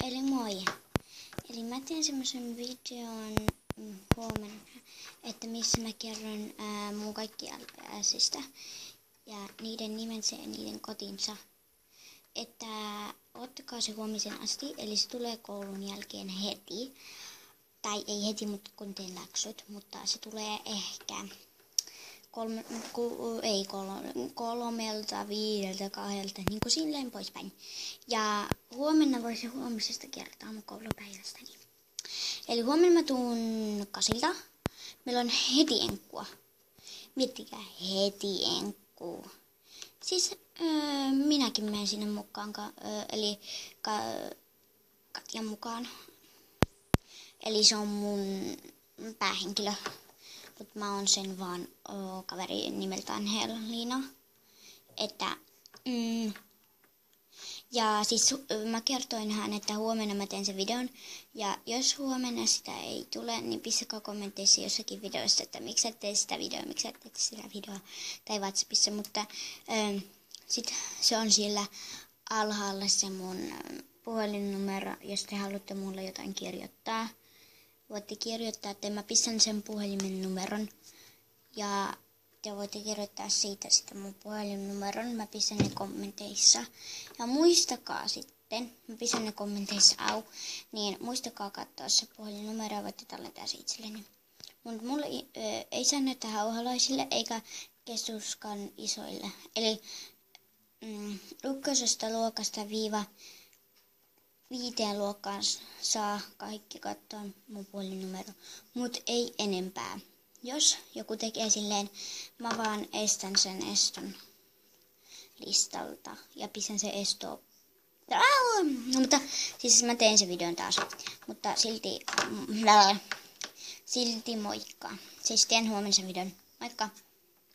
Eli moi. Eli mä teen semmoisen videon huomenna, että missä mä kerron mun kaikki äsistä ja niiden nimensä ja niiden kotinsa. Että ottakaa se huomisen asti, eli se tulee koulun jälkeen heti. Tai ei heti, mutta kun teen läksyt, mutta se tulee ehkä 3, 5, 2, niin kuin silleen poispäin. Ja huomenna voisi huomisesta kertoa mun koulupäivästäkin. Eli huomenna mä tuun 8. Meillä on heti enkkua. Miettikää, heti enkkuu. Siis minäkin menen sinne mukaan, eli Katjan mukaan. Eli se on mun päähenkilö. Mutta mä oon sen vaan kaveri nimeltään Helliina. Että, ja siis mä kertoin hän, että huomenna mä teen sen videon. Ja jos huomenna sitä ei tule, niin pistäkää kommenteissa jossakin videossa, että miksi et tee sitä videoa, tai WhatsAppissa. Mutta sit se on siellä alhaalla se mun puhelinnumero, jos te haluatte mulle jotain kirjoittaa. Voitte kirjoittaa, että mä pistän sen puhelimen numeron ja te voitte kirjoittaa siitä sitten mun puhelinnumeron. Mä pistän ne kommenteissa. Ja muistakaa sitten, mä pistän ne kommenteissa niin muistakaa katsoa se puhelinnumero ja voitte tallentaa se itselleni. Mutta mulle ei saa näyttää hauhalaisille eikä keskuskan isoille. Eli 1. luokasta viiva 5. luokkaan saa kaikki katsoa mun puhelinnumero, mut ei enempää. Jos joku tekee silleen, mä vaan estän sen eston listalta ja pistän se estoon. No, mutta siis mä teen sen videon taas, mutta silti moikka. Siis teen huomenna sen videon. Moikka.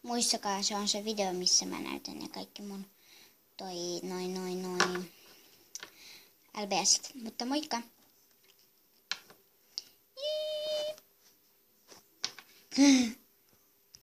Muistakaa, se on se video, missä mä näytän ne kaikki mun noin. LBS, mutta moikka!